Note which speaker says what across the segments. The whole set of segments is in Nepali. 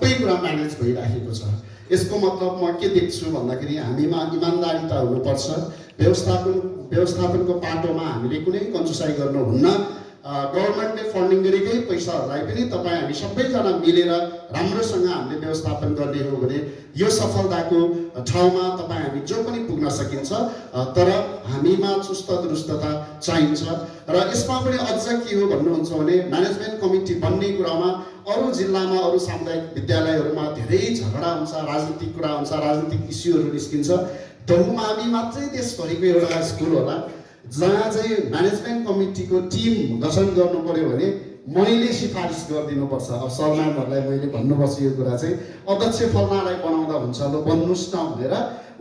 Speaker 1: सबै कुरा म्यानेज भइराखेको छ। यसको मतलब म के देख्छु भन्दाखेरि हामीमा इमान्दारिता हुनुपर्छ। व्यवस्थापनको पाटोमा हामीले कुनै कन्जुसाइ गर्नुहुन्न। गभर्मेन्टले फन्डिङ गरेकै पैसाहरूलाई पनि तपाईँ हामी सबैजना मिलेर राम्रोसँग हामीले व्यवस्थापन गर्ने हो भने यो सफलताको ठाउँमा तपाईँ हामी जो पनि पुग्न सकिन्छ। तर हामीमा चुस्त दुरुस्तता चाहिन्छ। र यसमा पनि अझ के हो भन्नुहुन्छ भने म्यानेजमेन्ट कमिटी बन्ने कुरामा अरू जिल्लामा अरू सामुदायिक विद्यालयहरूमा धेरै झगडा हुन्छ, राजनीतिक कुरा हुन्छ, राजनीतिक इस्युहरू निस्किन्छ। दहुमावि मात्रै देशभरिको एउटा स्कुल होला जहाँ चाहिँ म्यानेजमेन्ट कमिटीको टिम गठन गर्नु पर्यो भने मैले सिफारिस गरिदिनुपर्छ। अब सरम्यामहरूलाई मैले भन्नुपर्छ यो कुरा चाहिँ अध्यक्ष फल्नालाई बनाउँदा हुन्छ ल बन्नुहोस् न भनेर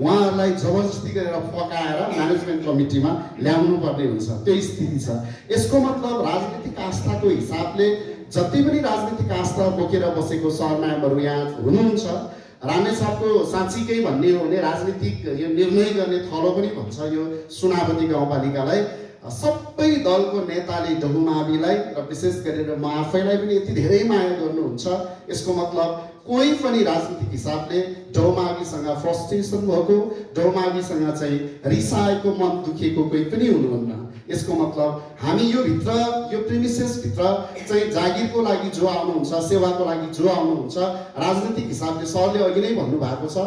Speaker 1: उहाँहरूलाई जबरजस्ती गरेर पकाएर म्यानेजमेन्ट कमिटीमा ल्याउनु पर्ने हुन्छ। त्यही स्थिति छ। यसको मतलब राजनीतिक आस्थाको हिसाबले जति पनि राजनीतिक आस्था बोकेर बसेको सरम्यामहरू यहाँ हुनुहुन्छ, रामेछापको साँच्चीकै भन्ने हो भने राजनीतिक यो निर्णय गर्ने थलो पनि भन्छ यो सुनावती गाउँपालिकालाई। सबै दलको नेताले दहुमाविलाई र विशेष गरेर म आफैलाई पनि यति धेरै माया गर्नुहुन्छ। यसको मतलब कोही पनि राजनीतिक हिसाबले दहुमाविसँग फ्रस्ट्रेसन भएको, दहुमाविसँग चाहिँ रिसाएको, मन दुखेको कोही पनि हुनुहुन्न। यसको मतलब हामी यो भित्र यो प्रिमिसेसभित्र चाहिँ जागिरको लागि जो आउनुहुन्छ, सेवाको लागि जो आउनुहुन्छ, राजनीतिक हिसाबले सरले अघि नै भन्नुभएको छ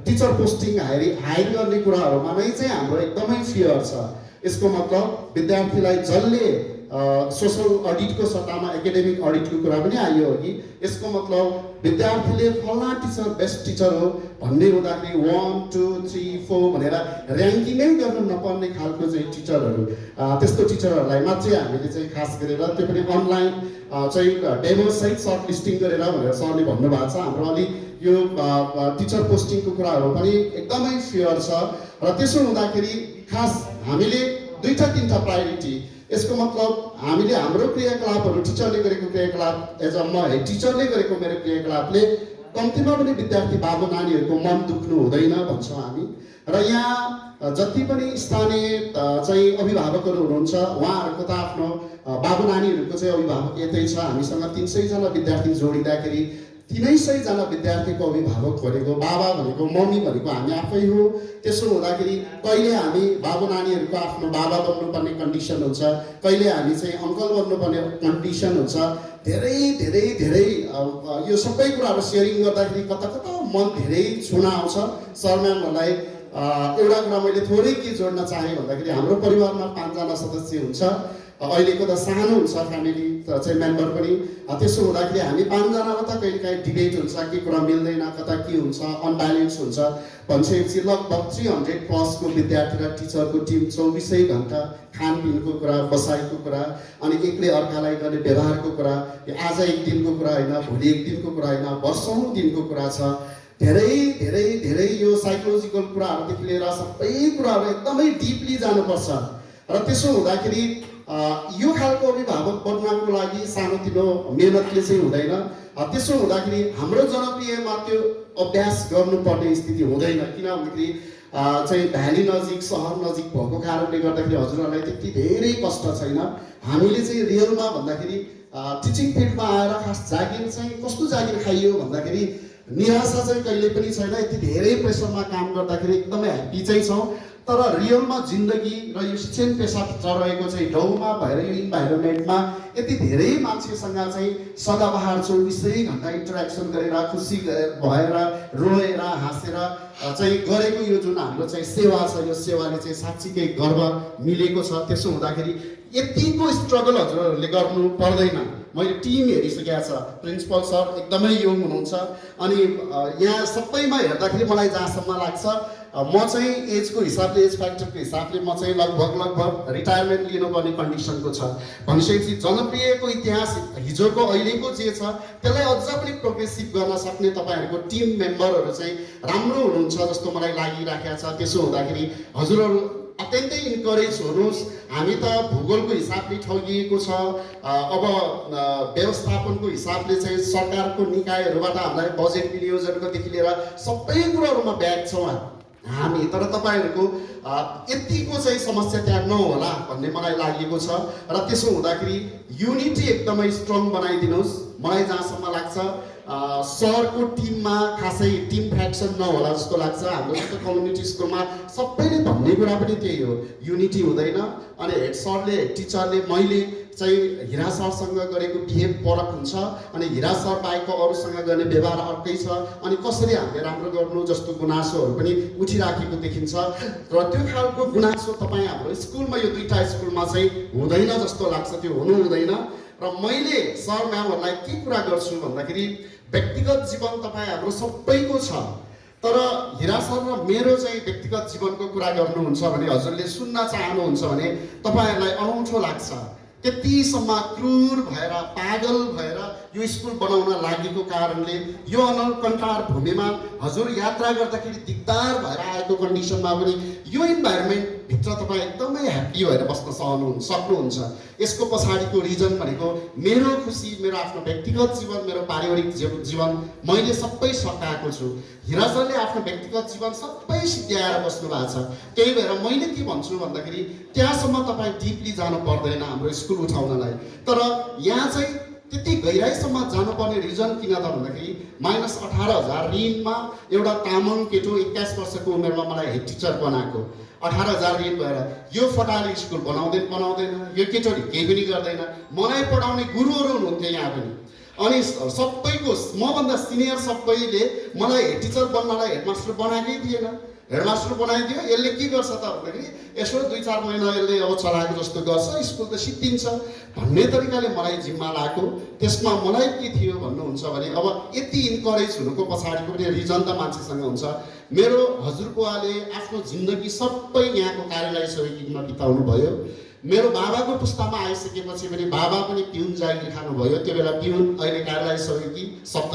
Speaker 1: टिचर पोस्टिङ हायर गर्ने कुराहरूमा नै चाहिँ हाम्रो एकदमै फियर छ। यसको मतलब विद्यार्थीलाई जसले सोसल अडिटको सट्टामा एकाडेमिक अडिटको कुरा पनि आयो अघि। यसको मतलब विद्यार्थीले फल्ना टिचर बेस्ट टिचर हो भन्ने हुँदाखेरि 1, 2, 3, 4 भनेर ऱ्याङ्किङै गर्नु नपर्ने खालको चाहिँ टिचरहरू, त्यस्तो टिचरहरूलाई मात्रै हामीले चाहिँ खास गरेर त्यो पनि अनलाइन चाहिँ डेमो सहित सर्ट लिस्टिङ गरेर भनेर सरले भन्नुभएको छ। हाम्रो अलिक यो टिचर पोस्टिङको कुराहरू पनि एकदमै फेयर छ। र त्यसो हुँदाखेरि खास हामीले 2-3टा प्रायोरिटी। यसको मतलब हामीले हाम्रो क्रियाकलापहरू टिचरले गरेको क्रियाकलाप एज अ म टिचरले गरेको मेरो क्रियाकलापले कम्तीमा पनि विद्यार्थी बाबु नानीहरूको मन दुख्नु हुँदैन भन्छौँ हामी। र यहाँ जति पनि स्थानीय चाहिँ अभिभावकहरू हुनुहुन्छ उहाँहरूको त आफ्नो बाबु नानीहरूको चाहिँ अभिभावक यतै छ। हामीसँग 300 जना विद्यार्थी जोडिँदाखेरि 300 जना विद्यार्थीको अभिभावक भनेको बाबा भनेको मम्मी भनेको हामी आफै हो। त्यसो हुँदाखेरि कहिले हामी बाबु नानीहरूको आफ्नो बाबा बन्नुपर्ने कन्डिसन हुन्छ, कहिले हामी चाहिँ अङ्कल बन्नुपर्ने कन्डिसन हुन्छ। धेरै धेरै धेरै यो सबै कुराहरू सेयरिङ गर्दाखेरि कता कता मन धेरै छुन आउँछ। सरम्यामहरूलाई एउटा कुरा मैले थोरै के जोड्न चाहेँ भन्दाखेरि हाम्रो परिवारमा 5 जना सदस्य हुन्छ। अहिलेको त सानो हुन्छ फ्यामिली चाहिँ मेम्बर पनि। त्यसो हुँदाखेरि हामी 5 जनामा त कहिलेकाहीँ डिबेट हुन्छ, के कुरा मिल्दैन, कता के हुन्छ, अनब्यालेन्स हुन्छ भनेपछि लगभग 300+ को विद्यार्थी र टिचरको टिम 24 घन्टा खानपिनको कुरा, बसाइको कुरा, अनि एकले अर्कालाई गर्ने व्यवहारको कुरा, आज एक दिनको कुरा होइन, भोलि एक दिनको कुरा होइन, वर्षौँ दिनको कुरा छ। धेरै धेरै धेरै यो साइकोलोजिकल कुराहरूदेखि लिएर सबै कुराहरू एकदमै डिपली जानुपर्छ। र त्यसो हुँदाखेरि यो खालको अभिभावक बन्नको लागि सानोतिनो मेहनतले चाहिँ हुँदैन। त्यसो हुँदाखेरि हाम्रो जनप्रियमा त्यो अभ्यास गर्नुपर्ने स्थिति हुँदैन। किन भन्दाखेरि चाहिँ भ्याली नजिक, सहर नजिक भएको कारणले गर्दाखेरि हजुरहरूलाई त्यति धेरै कष्ट छैन। हामीले चाहिँ रियलमा भन्दाखेरि टिचिङ फिल्डमा आएर खास जागिर चाहिँ कस्तो जागिर खाइयो भन्दाखेरि निराशा चाहिँ कहिले पनि छैन। यति धेरै प्रेसरमा काम गर्दाखेरि एकदमै ह्याप्पी चाहिँ छौँ। तर रियलमा जिन्दगी र यो शिक्षण पेसाभित्र रहेको चाहिँ ठाउँमा भएर यो इन्भाइरोमेन्टमा यति धेरै मान्छेसँग चाहिँ सदाबहार 24 घन्टा इन्टरेक्सन गरेर खुसी भएर रोएर हाँसेर चाहिँ गरेको यो जुन हाम्रो चाहिँ सेवा छ, यो सेवाले चाहिँ साँच्चीकै गर्व मिलेको छ। त्यसो हुँदाखेरि यतिको स्ट्रगल हजुरहरूले गर्नु पर्दैन। मैले टिम हेरिसकेको छ, प्रिन्सिपल सर एकदमै यङ हुनुहुन्छ। अनि यहाँ सबैमा हेर्दाखेरि मलाई जहाँसम्म लाग्छ म चाहिँ एजको हिसाबले, एज फ्याक्टरको हिसाबले म चाहिँ लगभग रिटायरमेन्ट लिनुपर्ने कन्डिसनको छ। भनेपछि जनप्रियको इतिहास हिजोको अहिलेको जे छ त्यसलाई अझ पनि प्रोग्रेसिभ गर्न सक्ने तपाईँहरूको टिम मेम्बरहरू चाहिँ राम्रो हुनुहुन्छ जस्तो मलाई लागिराखेको छ। त्यसो हुँदाखेरि हजुरहरू अत्यन्तै इन्करेज हुनुहोस्। हामी त भूगोलको हिसाबले ठगिएको छ। अब व्यवस्थापनको हिसाबले चाहिँ सरकारको निकायहरूबाट हामीलाई बजेट विनियोजनकोदेखि लिएर सबै कुराहरूमा ब्याक छौँ हामी। तर तपाईँहरूको यतिको चाहिँ समस्या त्यहाँ नहोला भन्ने मलाई लागेको छ। र त्यसो हुँदाखेरि युनिटी एकदमै स्ट्रङ बनाइदिनुहोस्। मलाई जहाँसम्म लाग्छ सरको टिममा खासै टिम फ्याक्सन नहोला जस्तो लाग्छ। हाम्रो जस्तो कम्युनिटी स्कुलमा सबैले भन्ने कुरा पनि त्यही हो, युनिटी हुँदैन। अनि हेड सरले टिचरले मैले चाहिँ हिरा सरसँग गरेको बिहेभ फरक हुन्छ, अनि हिरा सर बाहेकको अरूसँग गर्ने व्यवहार अर्कै छ, अनि कसरी हामीले राम्रो गर्नु जस्तो गुनासोहरू पनि उठिराखेको देखिन्छ। र त्यो खालको गुनासो तपाईँ हाम्रो स्कुलमा, यो दुईटा स्कुलमा चाहिँ हुँदैन जस्तो लाग्छ, त्यो हुनु हुँदैन। र मैले सर म्यामहरूलाई के कुरा गर्छु भन्दाखेरि व्यक्तिगत जीवन तपाईँ हाम्रो सबैको छ, तर हिरा सर र मेरो चाहिँ व्यक्तिगत जीवनको कुरा गर्नुहुन्छ भने हजुरले सुन्न चाहनुहुन्छ भने तपाईँहरूलाई अनौठो लाग्छ। त्यतिसम्म क्रूर भएर पागल भएर यो स्कुल बनाउन लागेको कारणले यो अनलकन्टार भूमिमा हजुर यात्रा गर्दाखेरि दिगदार भएर आएको कन्डिसनमा पनि यो इन्भाइरोमेन्ट भित्र तपाईँ एकदमै ह्याप्पी भएर बस्न सक्नुहुन्छ। यसको पछाडिको रिजन भनेको मेरो खुसी, मेरो आफ्नो व्यक्तिगत जीवन, मेरो पारिवारिक जीवन मैले सबै सकाएको छु। हिरा सरले आफ्नो व्यक्तिगत जीवन सबै सिद्ध्याएर बस्नु भएको छ। त्यही भएर मैले के भन्छु भन्दाखेरि त्यहाँसम्म तपाईँ डिपली जानु पर्दैन हाम्रो स्कुल उठाउनलाई। तर यहाँ चाहिँ त्यति गहिराइसम्म जानुपर्ने रिजन किन त भन्दाखेरि -18,000 ऋणमा एउटा तामाङ केटो 21 वर्षको उमेरमा मलाई हेड टिचर बनाएको। 18,000 ऋण भएर यो फटाले स्कुल बनाउँदैन, यो केटोले केही पनि गर्दैन। मलाई पढाउने गुरुहरू हुनुहुन्थ्यो यहाँ पनि, अनि सबैको मभन्दा सिनियर सबैले मलाई हेड टिचर बन्नलाई हेडमास्टर बनाएकै थिएन। हेडमास्टर बनाइदियो, यसले के गर्छ त भन्दाखेरि यसो 2-4 महिना यसले अब चलाएको जस्तो गर्छ, स्कुल त सिद्धिन्छ भन्ने तरिकाले मलाई जिम्मा लाग्यो। त्यसमा मलाई के थियो भन्नुहुन्छ भने अब यति इन्करेज हुनुको पछाडिको पनि रिजन त मान्छेसँग हुन्छ। मेरो हजुरबुवाले आफ्नो जिन्दगी सबै यहाँको कार्यालय सहयोगीमा बिताउनु भयो। मेरो बाबाको पुस्तामा आइसकेपछि पनि बाबा पनि पिउन जागिर खानुभयो। त्यो बेला पिउन अहिले कार्यालय सहयोगी शब्द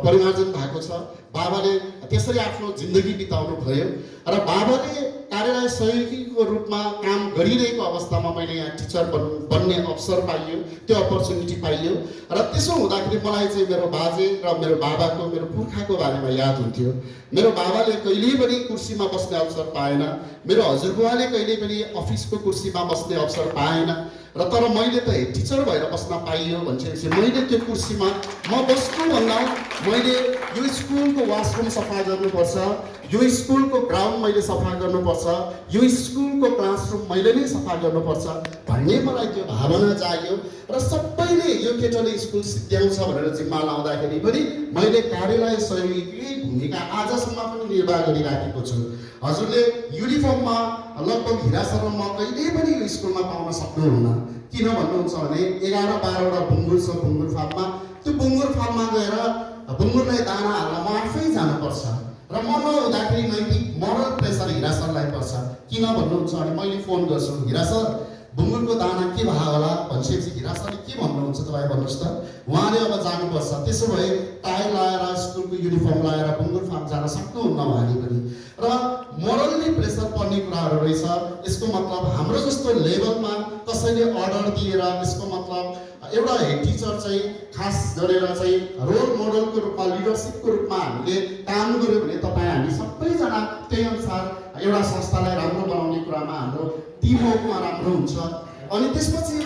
Speaker 1: परिमार्जन भएको छ। बाबाले त्यसरी आफ्नो जिन्दगी बिताउनु भयो र बाबाले कार्यालय सहयोगीको रूपमा काम गरिरहेको अवस्थामा मैले यहाँ टिचर बन्ने अवसर पाइयो, त्यो अपर्च्युनिटी पाइयो। र त्यसो हुँदाखेरि मलाई चाहिँ मेरो बाजे र मेरो बाबाको, मेरो पुर्खाको बारेमा याद हुन्थ्यो। मेरो बाबाले कहिल्यै पनि कुर्सीमा बस्ने अवसर पाएन, मेरो हजुरबुवाले कहिल्यै पनि अफिसको कुर्सीमा बस्ने अवसर पाएन। र तर मैले त हेड टिचर भएर बस्न पाइयो भनेपछि मैले त्यो कुर्सीमा म बस्छु भन्दा मैले यो स्कुलको वासरुम सफा गर्नुपर्छ, यो स्कुलको ग्राउन्ड मैले सफा गर्नुपर्छ, यो स्कुलको क्लासरुम मैले नै सफा गर्नुपर्छ भन्ने मलाई त्यो भावना जाग्यो। र सबैले यो केटोले स्कुल सिद्ध्याउँछ भनेर जिम्मा लाउँदाखेरि पनि मैले कार्यालय सहयोगीकै भूमिका आजसम्म पनि निर्वाह गरिराखेको छु। हजुरले युनिफर्ममा लगभग हिरा सर म कहिल्यै पनि यो स्कुलमा पाउन सक्नुहुन्न। किन भन्नुहुन्छ भने 11-12वटा बुङ्गुर छ बुङ्गुर फार्ममा। त्यो बुङ्गुर फार्ममा गएर बुङ्गुरलाई दाना हाल्न म आफै जानुपर्छ र म नहुँदाखेरि नैतिक मोरल प्रेसर हिरा सरलाई पर्छ। किन भन्नुहुन्छ भने मैले फोन गर्छु, हिरा सर बुङ्गुरको दाना के भयो होला भनेपछि हिरा सरले के भन्नुहुन्छ तपाईँ भन्नुहोस् त। उहाँले अब जानुपर्छ, त्यसो भए टाई लाएर स्कुलको युनिफर्म लाएर बुङ्गुर फार्म जान सक्नुहुन्न उहाँले पनि। र मोरल्ली प्रेसर पर्ने कुराहरू रहेछ। यसको मतलब हाम्रो जस्तो लेभलमा कसैले अर्डर दिएर, यसको मतलब एउटा हेड टिचर चाहिँ खास गरेर चाहिँ रोल मोडलको रूपमा, लिडरसिपको रूपमा हामीले काम गर्यो भने तपाईँ हामी सबैजना त्यही अनुसार एउटा संस्थालाई राम्रो बनाउने कुरामा हाम्रो टिमवर्कमा राम्रो हुन्छ। अनि त्यसपछि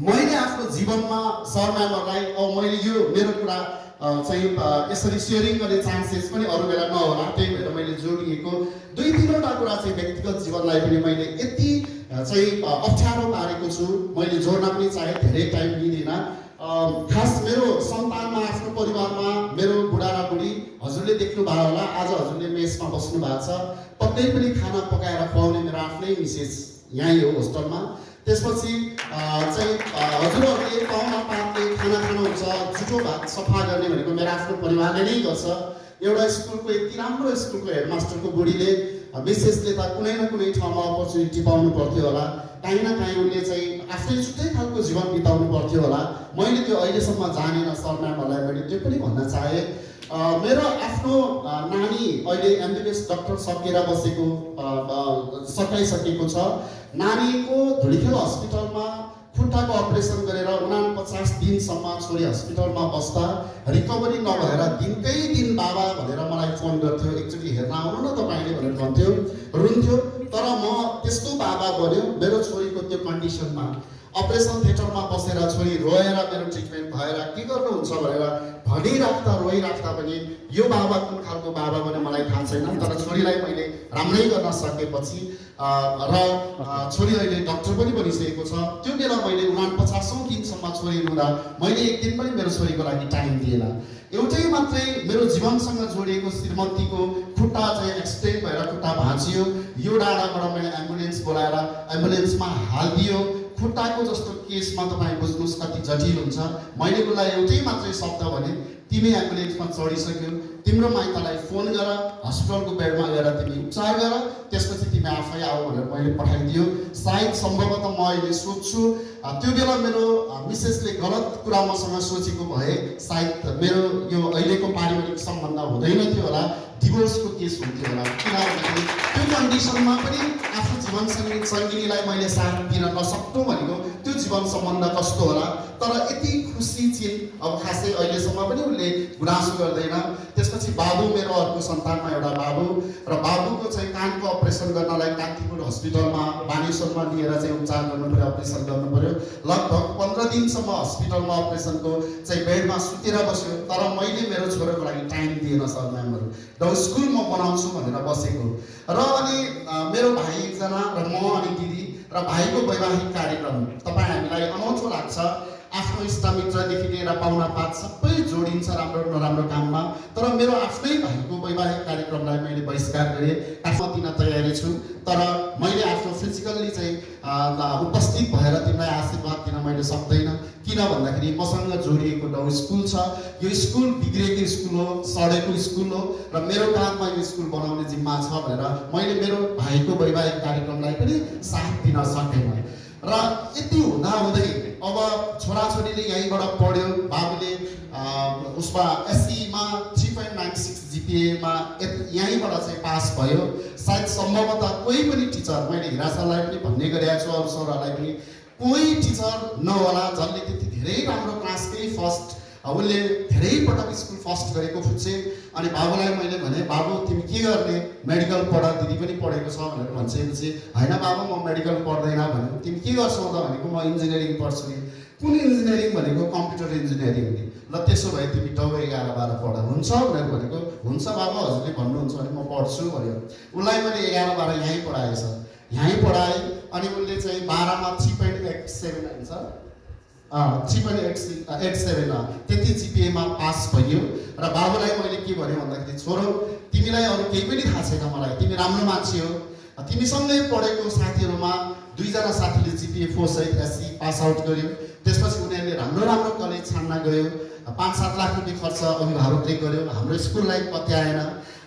Speaker 1: मैले आफ्नो जीवनमा सर म्यामहरूलाई अब मैले यो मेरो कुरा चाहिँ यसरी सेयरिङ गर्ने चान्सेस पनि अरू बेला नहोला, त्यही भएर मैले जोडिएको 2-3वटा कुरा चाहिँ व्यक्तिगत जीवनलाई पनि मैले यति चाहिँ अप्ठ्यारो पारेको छु। मैले जोड्न पनि चाहे धेरै टाइम लिँदिनँ। खास मेरो सन्तानमा, आफ्नो परिवारमा मेरो बुढा र बुढी हजुरले देख्नु भयो होला, आज हजुरले मेसमा बस्नु भएको छ। पक्कै पनि खाना पकाएर खुवाउने मेरो आफ्नै मिसेस यहीँ हो होस्टलमा। त्यसपछि चाहिँ हजुरहरूले पाहुना पातले खाना खानुहुन्छ, जुठो भात सफा गर्ने भनेको मेरो आफ्नो परिवारले नै गर्छ। एउटा स्कुलको यति राम्रो स्कुलको हेडमास्टरको बुढीले विशेषले त कुनै न कुनै ठाउँमा अपर्च्युनिटी पाउनु पर्थ्यो होला, काहीँ न काहीँ उनले चाहिँ आफ्नै छुट्टै खालको जीवन बिताउनु पर्थ्यो होला। मैले त्यो अहिलेसम्म जानेन। सर म्यामहरूलाई मैले त्यो पनि भन्न चाहेँ। मेरो आफ्नो नानी अहिले MBBS डक्टर सकेर बसेको सकाइसकेको छ। नानीको धुलीखेल हस्पिटलमा खुट्टाको अपरेसन गरेर 49 दिनसम्म छोरी हस्पिटलमा बस्दा रिकभरी नभएर दिनकै दिन बाबा भनेर मलाई फोन गर्थ्यो, एकचोटि हेर्न आउनु न तपाईँले भनेर भन्थ्यो, रुन्थ्यो। तर म त्यस्तो बाबा बन्यो मेरो छोरीको त्यो कन्डिसनमा। अपरेसन थिएटरमा बसेर छोरी रोएर मेरो ट्रिटमेन्ट भएर के गर्नुहुन्छ भनेर रोइराख्दा पनि यो बाबा कुन खालको बाबा भने मलाई थाहा छैन, तर छोरीलाई मैले राम्रै गर्न सकेपछि र छोरी अहिले डक्टर पनि बनिसकेको छ। त्यो बेला मैले 49औं दिनसम्म छोरी रुँदा मैले एक दिन पनि मेरो छोरीको लागि टाइम दिएन। एउटै मात्रै मेरो जीवनसँग जोडिएको श्रीमतीको खुट्टा चाहिँ एक्सिडेन्ट भएर खुट्टा भाँचियो। यो डाँडाबाट मैले एम्बुलेन्स बोलाएर एम्बुलेन्समा हालिदियो। खुट्टाको जस्तो केसमा तपाईँ बुझ्नुहोस् कति जटिल हुन्छ। मैले उसलाई एउटै मात्रै शब्द भने, तिमी एम्बुलेन्समा चढिसक्यो, तिम्रो माइतलाई फोन गर, हस्पिटलको बेडमा गएर तिमी उपचार गर, त्यसपछि तिमी आफै आऊ भनेर मैले पठाइदियो। सायद सम्भवतः म अहिले सोध्छु त्यो बेला मेरो मिसेसले गलत कुरा मसँग सोचेको भए सायद मेरो यो अहिलेको पारिवारिक सम्बन्ध हुँदैन थियो होला, डिभोर्सको केस हुन्थ्यो होला। किनभने त्यो कन्डिसनमा पनि आफ्नो जीवन सङ्गिनीलाई मैले साथ दिन नसक्नु भनेको त्यो जीवन सम्बन्ध कस्तो होला। तर यति खुसी चाहिँ अब खासै अहिलेसम्म पनि उसले गुनासो गर्दैन। त्यसपछि बाबु, मेरो अर्को सन्तानमा एउटा बाबु, र बाबुको चाहिँ कानको अपरेसन गर्नलाई कान्तिपुर हस्पिटलमा बानेश्वरमा लिएर चाहिँ उपचार गर्नु पर्यो, अपरेसन गर्नु पर्यो। लगभग 15 दिनसम्म हस्पिटलमा अपरेसनको चाहिँ बेडमा सुतेर बस्यो। तर मैले मेरो छोराको लागि टाइम दिएन सर म्यामहरू, र स्कुल म बनाउँछु भनेर बसेको। र अनि मेरो भाइ एकजना र म अनि दिदी र भाइको वैवाहिक कार्यक्रम तपाईँ हामीलाई अनौठो लाग्छ। आफ्नो इष्टमित्रदेखि लिएर पाहुनापात सबै जोडिन्छ राम्रो नराम्रो काममा। तर मेरो आफ्नै भाइको वैवाहिक कार्यक्रमलाई मैले बहिष्कार गरेँ। आफ्नो दिन तयारी छु, तर मैले आफ्नो फिजिकल्ली चाहिँ उपस्थित भएर तिमीलाई आशीर्वाद दिन मैले सक्दैन। किन भन्दाखेरि मसँग जोडिएको एउटा स्कुल छ। यो स्कुल बिग्रेको स्कुल हो, सडेको स्कुल हो, र मेरो काममा यो स्कुल बनाउने जिम्मा छ भनेर मैले मेरो भाइको वैवाहिक कार्यक्रमलाई पनि साथ दिन सकेन। र यति हुँदाहुँदै अब छोराछोरीले यहीँबाट पढ्यो। बाबुले उसमा एससीमा 3.96 जिपिएमा यहीँबाट चाहिँ पास भयो। सायद सम्भवतः कोही पनि टिचर, मैले हिरा सरलाई पनि भन्ने गरेको छु, अरू सरहरूलाई पनि, कोही टिचर नहोला जसले त्यति धेरै राम्रो क्लासकै फर्स्ट, उसले धेरै पटक स्कुल फर्स्ट गरेको फुच्चे। अनि बाबुलाई मैले भने, बाबु तिमी के गर्ने, मेडिकल पढ, दिदी पनि पढेको छ भनेर भन्छेपछि होइन बाबु म मेडिकल पढ्दैन भने, तिमी के गर्छौ त भनेको म इन्जिनियरिङ पढ्छु नि। कुन इन्जिनियरिङ भनेको कम्प्युटर इन्जिनियरिङ नि। ल त्यसो भए तिमी टाउ 11-12 पढ, हुन्छ भनेर भनेको। हुन्छ बाबु हजुरले भन्नुहुन्छ भने म पढ्छु भन्यो। उसलाई मैले 11-12 यहीँ पढाएँ सर, यहीँ पढाएँ। अनि उसले चाहिँ 12मा 3.87 हुन्छ 3.87 त्यति जिपिएमा पास भयो। र बाबुलाई मैले के भने भन्दाखेरि, छोरो तिमीलाई अरू केही पनि थाहा छैन मलाई, तिमी राम्रो मान्छे हो। तिमीसँगै पढेको साथीहरूमा 2 जना साथीले जिपिए 4 सहित एससी पास आउट गर्यो। त्यसपछि उनीहरूले राम्रो राम्रो कलेज छान्न गयो। 5-7 लाख रुपियाँ खर्च अभिभावकले गर्यो, हाम्रो स्कुललाई पत्याएन।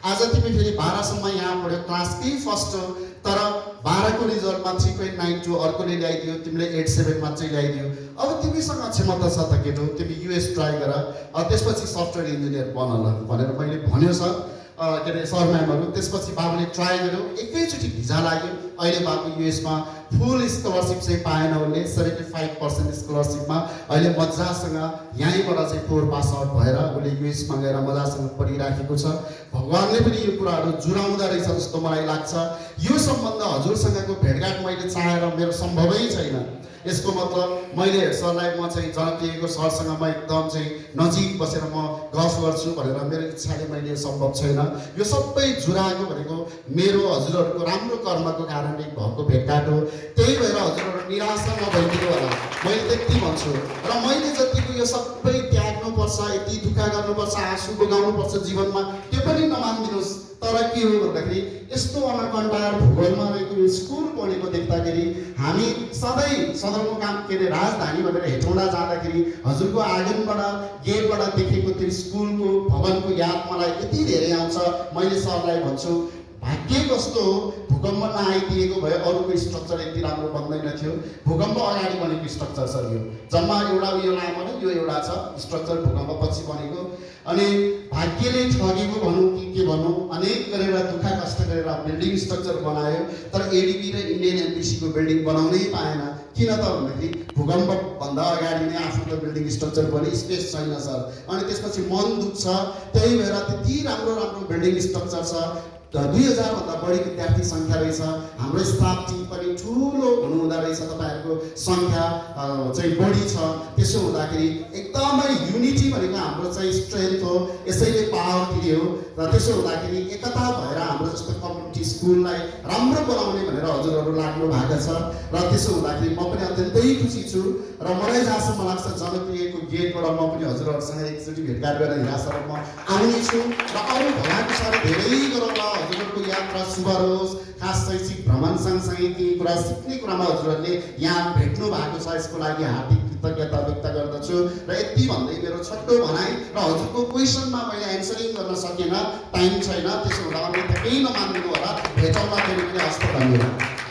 Speaker 1: आज तिमी फेरि 12सम्म यहाँ पढ्यो, क्लासकै फर्स्ट हो, तर 12को रिजल्टमा 3.92 अर्कोले ल्याइदियो, तिमीले 87 चाहिँ ल्याइदियो। अब तिमीसँग क्षमता छ त केटो, तिमी युएस ट्राई गर, त्यसपछि सफ्टवेयर इन्जिनियर बन ल भनेर मैले भन्यो सर, के अरे सर म्यामहरू। त्यसपछि बाबुले ट्राई गर्यो, एकैचोटि भिजा लाग्यो। अहिले बाबु युएसमा फुल स्कलरसिप चाहिँ पाएन, उसले 75% स्कलरसिपमा अहिले मजासँग यहीँबाट चाहिँ 4 पास आउट भएर उसले युएसमा गएर मजासँग पढिराखेको छ। भगवान्ले पनि यो कुराहरू जुराउँदा रहेछ जस्तो मलाई लाग्छ। यो सम्बन्ध हजुरसँगको भेटघाट मैले चाहेर मेरो सम्भवै छैन। यसको मतलब मैले सरलाई म चाहिँ जनप्रियको सरसँग म एकदम चाहिँ नजिक बसेर म गफ गर्छु भनेर मेरो इच्छाले मैले सम्भव छैन। यो सबै जुराएको भनेको मेरो हजुरहरूको राम्रो कर्मको कारणले भएको भेटघाट हो। त्यही भएर हजुरहरू निराशा नभइदिनु होला, मैले त्यति भन्छु। र मैले जतिको यो सबै त्याग्नुपर्छ, यति दुःख गर्नुपर्छ, आँसु बगाउनुपर्छ जीवनमा, त्यो पनि नमानिदिनुहोस्। तर के हो भन्दाखेरि यस्तो अनकन्टार भूगोलमा रहेको यो स्कुल पढेको देख्दाखेरि हामी सधैँ सदरमुकाम के अरे राजधानी भनेर हेटौँडा जाँदाखेरि हजुरको आँगनबाट गेटबाट देखेको त्यो स्कुलको भवनको याद मलाई यति धेरै आउँछ। मैले सरलाई भन्छु भाग्य कस्तो हो, भूकम्प नआइदिएको भए अरूको स्ट्रक्चर यति राम्रो बन्दैन थियो। भूकम्प अगाडि बनेको स्ट्रक्चर छ यो, जम्मा एउटा उयो लामो नै यो एउटा छ स्ट्रक्चर भूकम्प पछि बनेको। अनि भाग्यले ठगेको भनौँ कि के भनौँ, अनेक गरेर दुःख कष्ट गरेर बिल्डिङ स्ट्रक्चर बनायो, तर एडिबी र इन्डियन एम्बेसीको बिल्डिङ बनाउनै पाएन। किन त भन्दाखेरि भूकम्पभन्दा अगाडि नै आफ्नो त बिल्डिङ स्ट्रक्चर बने, स्पेस छैन सर। अनि त्यसपछि मन दुख्छ। त्यही भएर त्यति राम्रो राम्रो बिल्डिङ स्ट्रक्चर छ, 2000 भन्दा बढी विद्यार्थी सङ्ख्या रहेछ, हाम्रो स्टाफ टिम पनि ठुलो हुनुहुँदो रहेछ, तपाईँहरूको सङ्ख्या चाहिँ बढी छ। त्यसो हुँदाखेरि एकदमै युनिटी भनेको हाम्रो चाहिँ स्ट्रेन्थ हो, यसैले पावर दियो र त्यसो हुँदाखेरि एकता भएर हाम्रो जस्तो कम्युनिटी स्कुललाई राम्रो बनाउने भनेर हजुरहरू लाग्नु भएको छ र त्यसो हुँदाखेरि म पनि अत्यन्तै खुसी छु र मलाई जहाँसम्म लाग्छ जनप्रियको गेटबाट म पनि हजुरहरूसँग एकचोटि भेटघाट गरेर हिरासम्म आउनेछु र अरू भलाकुसार धेरै गरौँला। हजुरहरूको यात्रा शुभ रहोस्। खास शैक्षिक भ्रमण सँगसँगै केही कुरा सिक्ने कुरामा हजुरहरूले यहाँ भेट्नु भएको छ, यसको लागि हार्दिक कृतज्ञता व्यक्त गर्दछु र यति भन्दै मेरो छोटो भनाइ र हजुरको क्वेसनमा मैले एन्सरिङ गर्न सकेन, टाइम छैन, त्यसो हुँदा अन्यथा केही नमान्नु होला। भेटौँला फेरि पनि हस्त धन्यवाद।